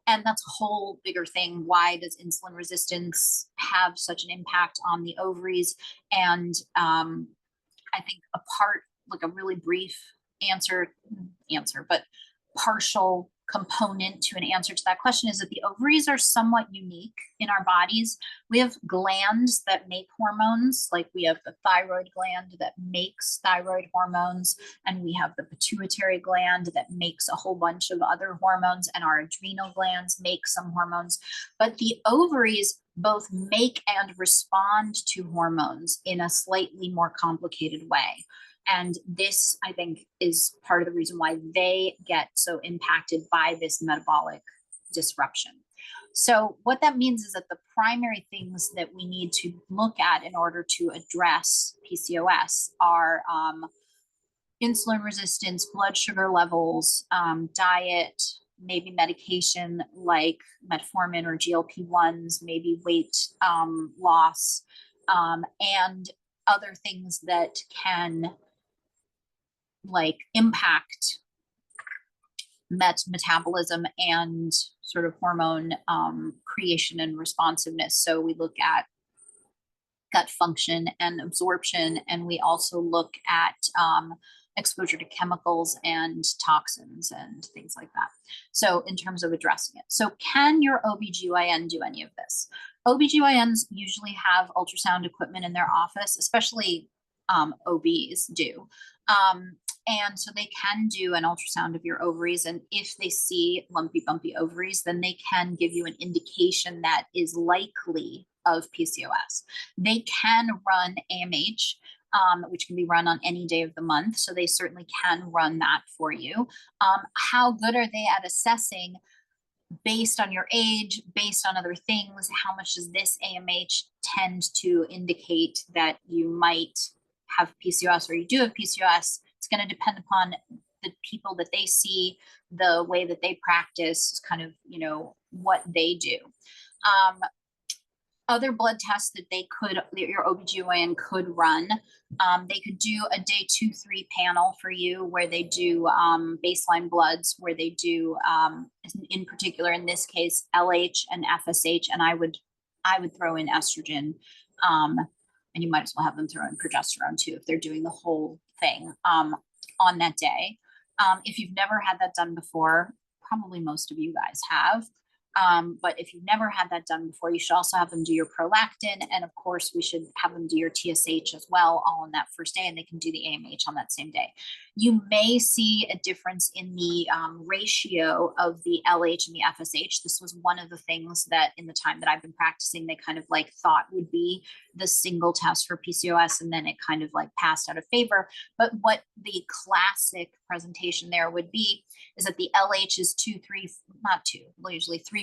And that's a whole bigger thing. Why does insulin resistance have such an impact on the ovaries? And I think a part, like a really brief answer, but partial component to an answer to that question is that the ovaries are somewhat unique in our bodies. We have glands that make hormones, like we have the thyroid gland that makes thyroid hormones, and we have the pituitary gland that makes a whole bunch of other hormones, and our adrenal glands make some hormones. But the ovaries both make and respond to hormones in a slightly more complicated way. And this, I think, is part of the reason why they get so impacted by this metabolic disruption. So what that means is that the primary things that we need to look at in order to address PCOS are insulin resistance, blood sugar levels, diet, maybe medication like metformin or GLP-1s, maybe weight loss, and other things that can like impact metabolism and sort of hormone creation and responsiveness. So we look at gut function and absorption, and we also look at exposure to chemicals and toxins and things like that. So in terms of addressing it. So can your OBGYN do any of this? OBGYNs usually have ultrasound equipment in their office, especially OBs do. And so they can do an ultrasound of your ovaries. And if they see lumpy, bumpy ovaries, then they can give you an indication that is likely of PCOS. They can run AMH which can be run on any day of the month. So they certainly can run that for you. How good are they at assessing based on your age, based on other things? How much does this AMH tend to indicate that you might have PCOS or you do have PCOS? It's going to depend upon the people that they see, the way that they practice, kind of, you know, what they do. Other blood tests that they could, that your OBGYN could run, they could do a day 2-3 panel for you where they do baseline bloods, where they do, in particular, in this case, LH and FSH, and I would throw in estrogen, and you might as well have them throw in progesterone too if they're doing the whole thing on that day. If you've never had that done before, probably most of you guys have. But if you've never had that done before, you should also have them do your prolactin. And of course, we should have them do your TSH as well, all on that first day, and they can do the AMH on that same day. You may see a difference in the ratio of the LH and the FSH. This was one of the things that in the time that I've been practicing, they kind of like thought would be the single test for PCOS, and then it kind of like passed out of favor. But what the classic presentation there would be is that the LH is 3,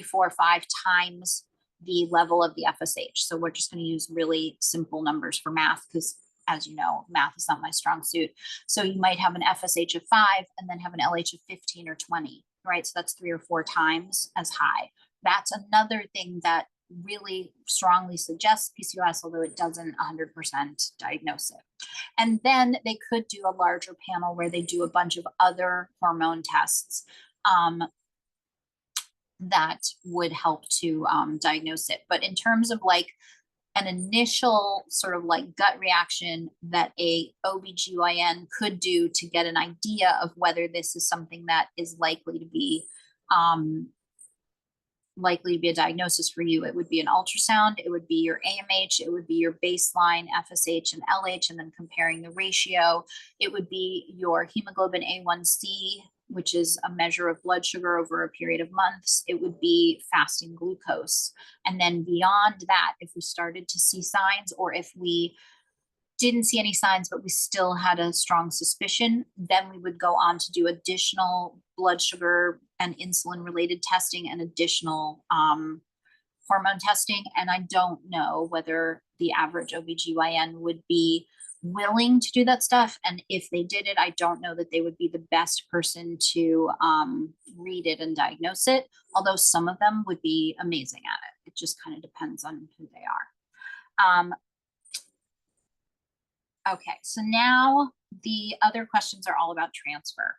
4, 5 times the level of the FSH. So we're just going to use really simple numbers for math because, as you know, math is not my strong suit. So you might have an FSH of 5 and then have an LH of 15 or 20, right? So that's 3 or 4 times as high. That's another thing that really strongly suggests PCOS, although it doesn't 100% diagnose it. And then they could do a larger panel where they do a bunch of other hormone tests that would help to diagnose it. But in terms of like an initial sort of like gut reaction that a OBGYN could do to get an idea of whether this is something that is likely to be a diagnosis for you, it would be an ultrasound, it would be your AMH, it would be your baseline FSH and LH, and then comparing the ratio. It would be your hemoglobin A1C, which is a measure of blood sugar over a period of months. It would be fasting glucose. And then beyond that, if we started to see signs, or if we didn't see any signs, but we still had a strong suspicion, then we would go on to do additional blood sugar and insulin related testing and additional hormone testing. And I don't know whether the average OBGYN would be willing to do that stuff. And if they did it, I don't know that they would be the best person to read it and diagnose it, although some of them would be amazing at it. It just kind of depends on who they are. Okay, so now the other questions are all about transfer.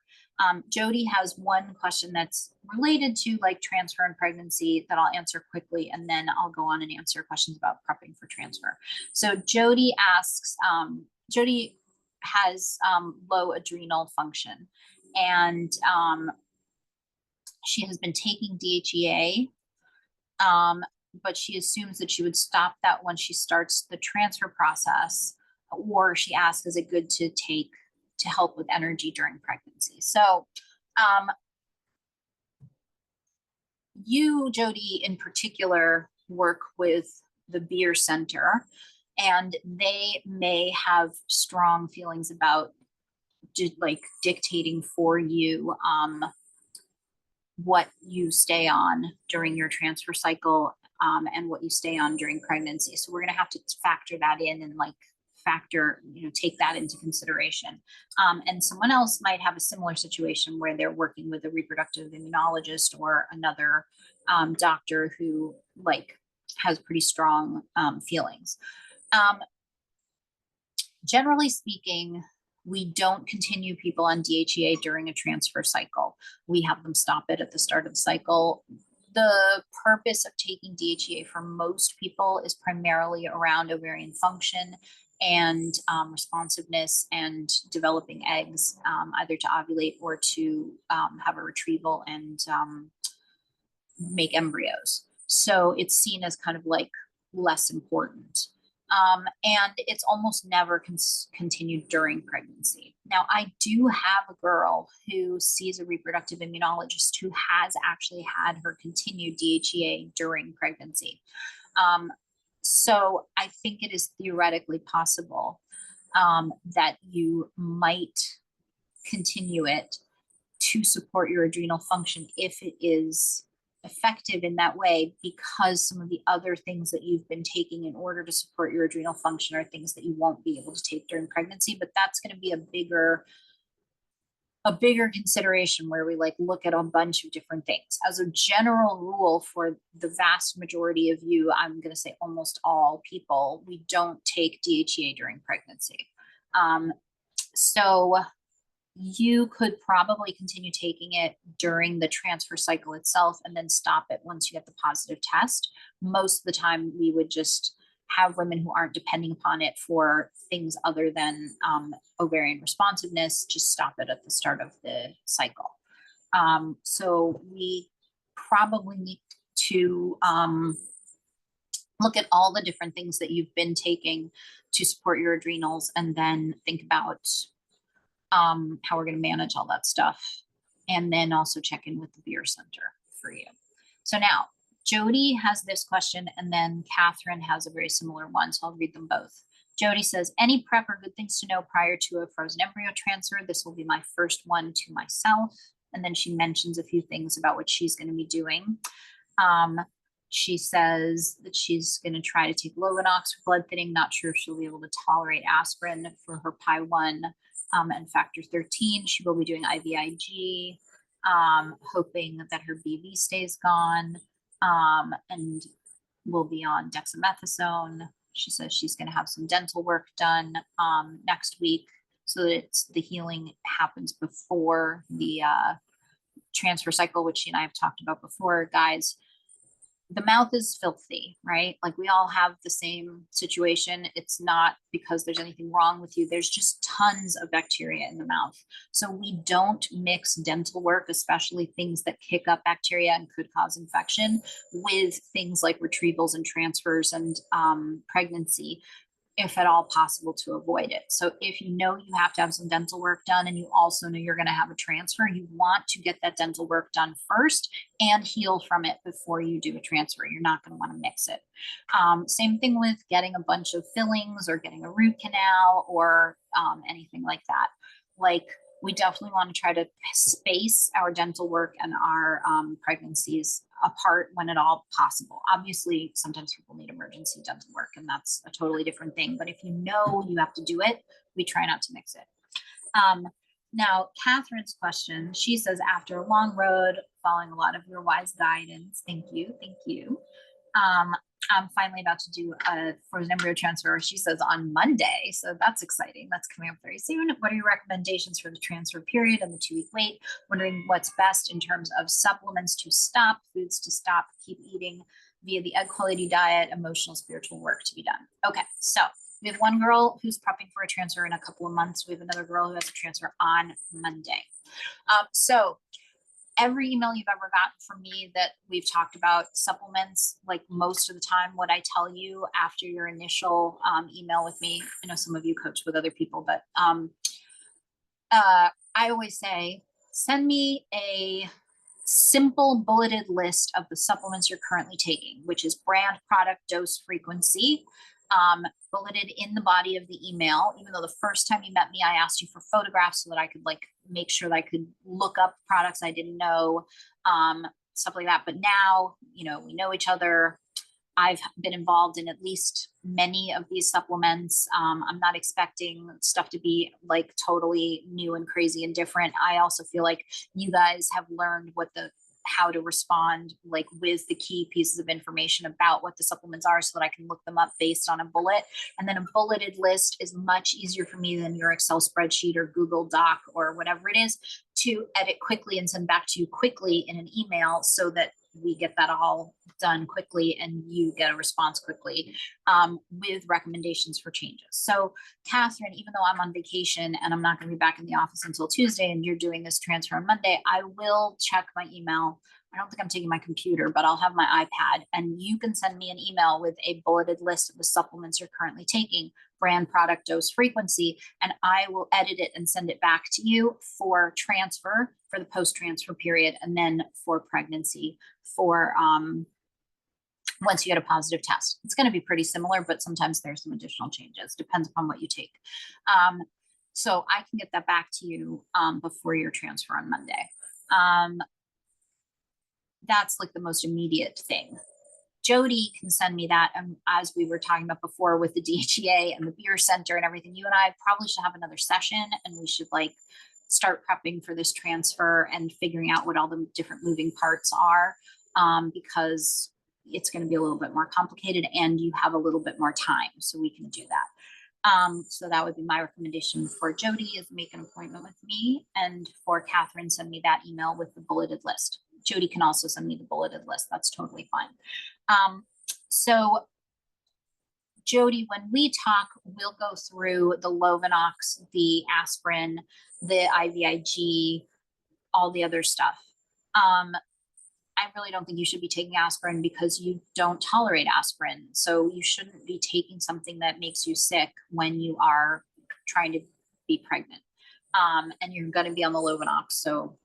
Jody has one question that's related to like transfer and pregnancy that I'll answer quickly, and then I'll go on and answer questions about prepping for transfer. So Jody asks, Jody has low adrenal function, and she has been taking DHEA, but she assumes that she would stop that when she starts the transfer process, or she asks, is it good to take to help with energy during pregnancy? So you, Jody, in particular, work with the Beer Center, and they may have strong feelings about like dictating for you what you stay on during your transfer cycle and what you stay on during pregnancy. So we're going to have to factor that in and like take that into consideration. And someone else might have a similar situation where they're working with a reproductive immunologist or another doctor who like has pretty strong feelings. Generally speaking, we don't continue people on DHEA during a transfer cycle. We have them stop it at the start of the cycle. The purpose of taking DHEA for most people is primarily around ovarian function and responsiveness and developing eggs, either to ovulate or to have a retrieval and make embryos. So it's seen as kind of like less important. And it's almost never continued during pregnancy. Now, I do have a girl who sees a reproductive immunologist who has actually had her continue DHEA during pregnancy. So I think it is theoretically possible. that you might continue it to support your adrenal function if it is effective in that way, because some of the other things that you've been taking in order to support your adrenal function are things that you won't be able to take during pregnancy. But that's going to be a bigger consideration where we like look at a bunch of different things. As a general rule, for the vast majority of you, I'm going to say almost all people, we don't take DHEA during pregnancy. So you could probably continue taking it during the transfer cycle itself and then stop it once you get the positive test. Most of the time, we would just have women who aren't depending upon it for things other than ovarian responsiveness just stop it at the start of the cycle. So we probably need to look at all the different things that you've been taking to support your adrenals, and then think about how we're going to manage all that stuff, and then also check in with the beer center for you. So now Jody has this question, and then Catherine has a very similar one, so I'll read them both. Jody says, any prep or good things to know prior to a frozen embryo transfer? This will be my first one to myself. And then she mentions a few things about what she's going to be doing. She says that she's going to try to take Lovenox for blood thinning. Not sure if she'll be able to tolerate aspirin for her PI1 and factor 13. She will be doing IVIG, hoping that her BV stays gone, and will be on dexamethasone. She says she's going to have some dental work done next week, so that the healing happens before the transfer cycle, which she and I have talked about before. Guys, the mouth is filthy, right? Like, we all have the same situation. It's not because there's anything wrong with you. There's just tons of bacteria in the mouth. So we don't mix dental work, especially things that kick up bacteria and could cause infection, with things like retrievals and transfers and pregnancy, if at all possible, to avoid it. So if you know you have to have some dental work done, and you also know you're going to have a transfer, you want to get that dental work done first and heal from it before you do a transfer. You're not going to want to mix it. Same thing with getting a bunch of fillings or getting a root canal or anything like that. Like, we definitely want to try to space our dental work and our pregnancies apart when at all possible. Obviously, sometimes people need emergency dental work, and that's a totally different thing. But if you know you have to do it, we try not to mix it. Now, Catherine's question, she says, after a long road, following a lot of your wise guidance, thank you, I'm finally about to do a frozen embryo transfer, she says, on Monday. So that's exciting. That's coming up very soon. What are your recommendations for the transfer period and the 2-week wait? Wondering what's best in terms of supplements to stop, foods to stop, keep eating via the egg quality diet, emotional, spiritual work to be done. Okay, so we have one girl who's prepping for a transfer in a couple of months. We have another girl who has a transfer on Monday. So every email you've ever gotten from me that we've talked about supplements, like, most of the time what I tell you after your initial email with me, I know some of you coach with other people, but I always say, send me a simple bulleted list of the supplements you're currently taking, which is brand, product, dose, frequency, bulleted in the body of the email. Even though the first time you met me, I asked you for photographs so that I could make sure that I could look up products I didn't know, stuff like that. But now, we know each other. I've been involved in at least many of these supplements. I'm not expecting stuff to be like totally new and crazy and different. I also feel like you guys have learned how to respond, like, with the key pieces of information about what the supplements are, so that I can look them up based on a bullet. And then a bulleted list is much easier for me than your Excel spreadsheet or Google Doc or whatever it is, to edit quickly and send back to you quickly in an email, so that we get that all done quickly and you get a response quickly, with recommendations for changes. So Catherine, even though I'm on vacation and I'm not going to be back in the office until Tuesday, and you're doing this transfer on Monday, I will check my email. I don't think I'm taking my computer, but I'll have my iPad, and you can send me an email with a bulleted list of the supplements you're currently taking, brand, product, dose, frequency, and I will edit it and send it back to you for transfer, for the post-transfer period, and then for pregnancy, for once you get a positive test. It's going to be pretty similar, but sometimes there's some additional changes, depends upon what you take. So I can get that back to you before your transfer on Monday. That's like the most immediate thing. Jody can send me that. As we were talking about before with the DHEA and the beer center and everything, you and I probably should have another session, and we should like start prepping for this transfer and figuring out what all the different moving parts are, because it's going to be a little bit more complicated and you have a little bit more time, so we can do that. So that would be my recommendation for Jody, is make an appointment with me, and for Catherine, send me that email with the bulleted list. Jody can also send me the bulleted list. That's totally fine. So Jody, when we talk, we'll go through the Lovenox, the aspirin, the IVIG, all the other stuff. I really don't think you should be taking aspirin because you don't tolerate aspirin. So you shouldn't be taking something that makes you sick when you are trying to be pregnant. And you're going to be on the Lovenox. So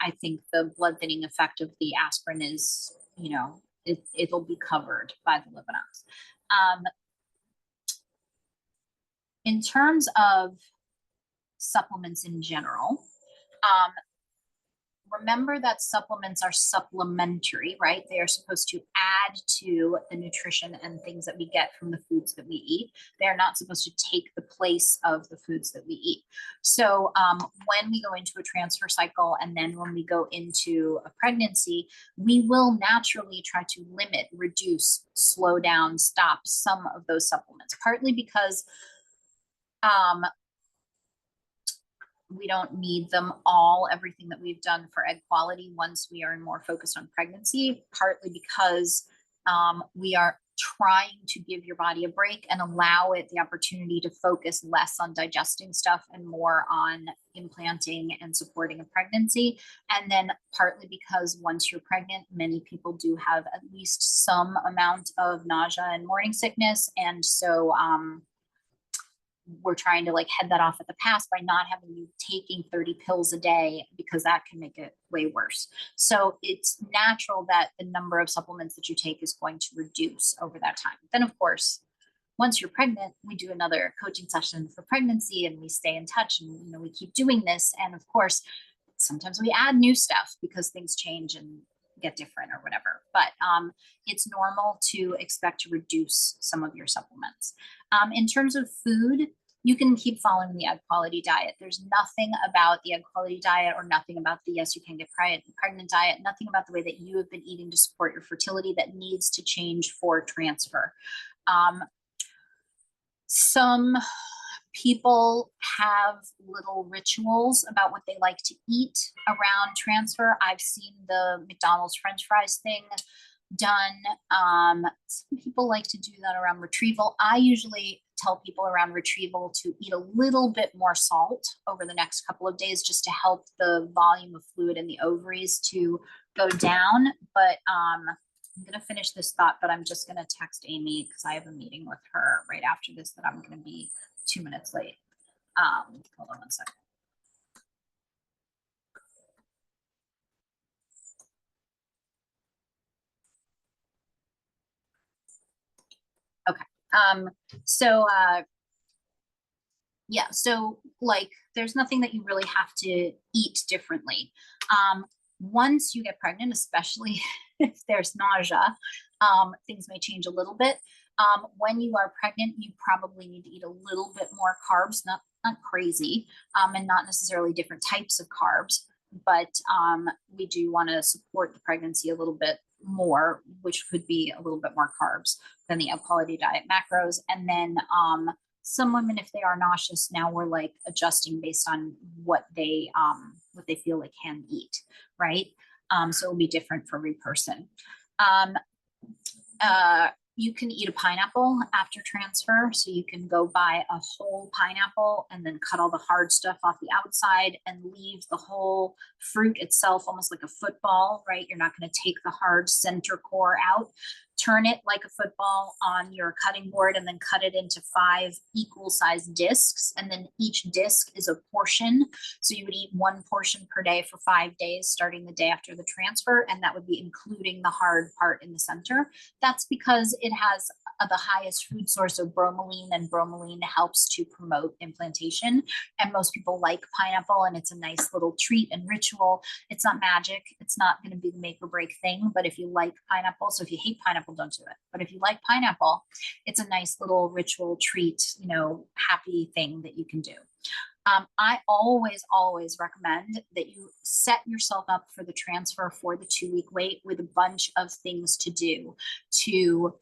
I think the blood thinning effect of the aspirin is, you know, it'll be covered by the Lovenox. In terms of supplements in general, remember that supplements are supplementary, right? They are supposed to add to the nutrition and things that we get from the foods that we eat. They're not supposed to take the place of the foods that we eat. So when we go into a transfer cycle, and then when we go into a pregnancy, we will naturally try to limit, reduce, slow down, stop some of those supplements, partly because we don't need them all, everything that we've done for egg quality once we are more focused on pregnancy, partly because we are trying to give your body a break and allow it the opportunity to focus less on digesting stuff and more on implanting and supporting a pregnancy. And then partly because once you're pregnant, many people do have at least some amount of nausea and morning sickness. And so we're trying to like head that off at the pass by not having you taking 30 pills a day, because that can make it way worse. So it's natural that the number of supplements that you take is going to reduce over that time. Then of course, once you're pregnant, we do another coaching session for pregnancy, and we stay in touch, and you know, we keep doing this. And of course, sometimes we add new stuff because things change and get different or whatever. But it's normal to expect to reduce some of your supplements. In terms of food, you can keep following the egg quality diet. There's nothing about the egg quality diet, or nothing about the Yes You Can Get Pregnant diet, nothing about the way that you have been eating to support your fertility that needs to change for transfer. Some people have little rituals about what they like to eat around transfer. I've seen the McDonald's French fries thing done. Some people like to do that around retrieval. I usually tell people around retrieval to eat a little bit more salt over the next couple of days, just to help the volume of fluid in the ovaries to go down. But I'm going to finish this thought, but I'm just going to text Amy because I have a meeting with her right after this that I'm going to be 2 minutes late. Hold on one second. Okay. Yeah, so like there's nothing that you really have to eat differently. Once you get pregnant, especially if there's nausea, things may change a little bit. When you are pregnant, you probably need to eat a little bit more carbs, not crazy, and not necessarily different types of carbs, but we do want to support the pregnancy a little bit more, which could be a little bit more carbs than the egg quality diet macros. And then some women, if they are nauseous, now we're like adjusting based on what they feel they can eat, right? So it'll be different for every person. You can eat a pineapple after transfer. So you can go buy a whole pineapple and then cut all the hard stuff off the outside and leave the whole fruit itself almost like a football, right? You're not going to take the hard center core out. turn it like a football on your cutting board and then cut it into 5 equal sized discs. And then each disc is a portion. So you would eat 1 portion per day for 5 days, starting the day after the transfer. And that would be including the hard part in the center. That's because it has the highest food source of bromelain, and bromelain helps to promote implantation. And most people like pineapple, and it's a nice little treat and ritual. It's not magic. It's not going to be the make or break thing, but if you like pineapple, so if you hate pineapple, don't do it. But if you like pineapple, it's a nice little ritual treat, you know, happy thing that you can do. I always recommend that you set yourself up for the transfer for the 2-week wait with a bunch of things to do to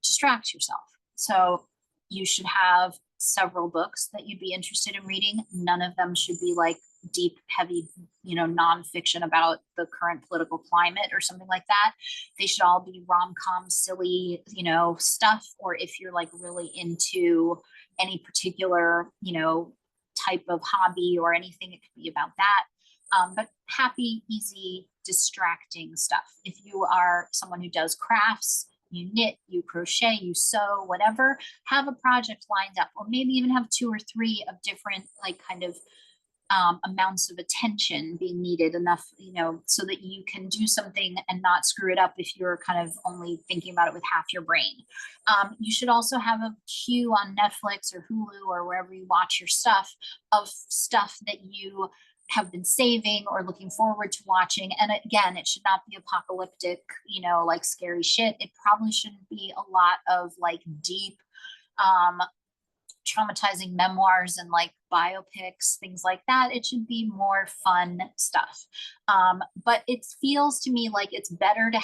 distract yourself. So you should have several books that you'd be interested in reading. None of them should be like deep, heavy, you know, nonfiction about the current political climate or something like that. They should all be rom-com, silly, you know, stuff. Or if you're like really into any particular, you know, type of hobby or anything, it could be about that. But happy, easy, distracting stuff. If you are someone who does crafts, you knit, you crochet, you sew, whatever, have a project lined up, or maybe even have 2 or 3 of different like kind of amounts of attention being needed, enough, you know, so that you can do something and not screw it up if you're kind of only thinking about it with half your brain. You should also have a queue on Netflix or Hulu or wherever you watch your stuff of stuff that you have been saving or looking forward to watching. And again, it should not be apocalyptic, you know, like scary shit. It probably shouldn't be a lot of like deep, traumatizing memoirs and like biopics, things like that. It should be more fun stuff. But it feels to me like it's better to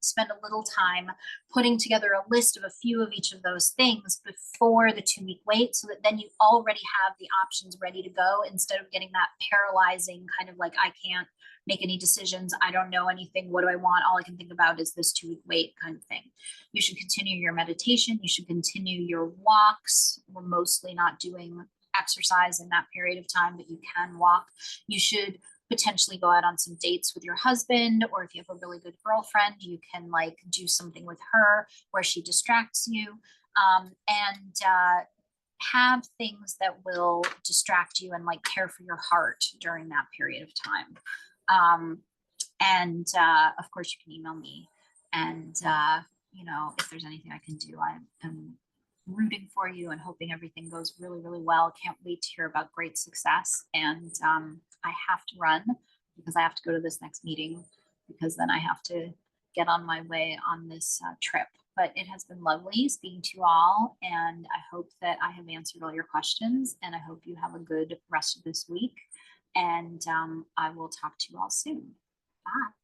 spend a little time putting together a list of a few of each of those things before the 2-week wait, so that then you already have the options ready to go, instead of getting that paralyzing kind of like, I can't make any decisions. I don't know anything. What do I want? All I can think about is this 2-week wait kind of thing. You should continue your meditation. You should continue your walks. We're mostly not doing exercise in that period of time, but you can walk. You should potentially go out on some dates with your husband, or if you have a really good girlfriend, you can like do something with her where she distracts you, and have things that will distract you and like care for your heart during that period of time. And of course you can email me, and you know, if there's anything I can do, I'm rooting for you and hoping everything goes really, really well. Can't wait to hear about great success. And I have to run because I have to go to this next meeting, because then I have to get on my way on this trip. But it has been lovely speaking to you all, and I hope that I have answered all your questions, and I hope you have a good rest of this week. And I will talk to you all soon. Bye.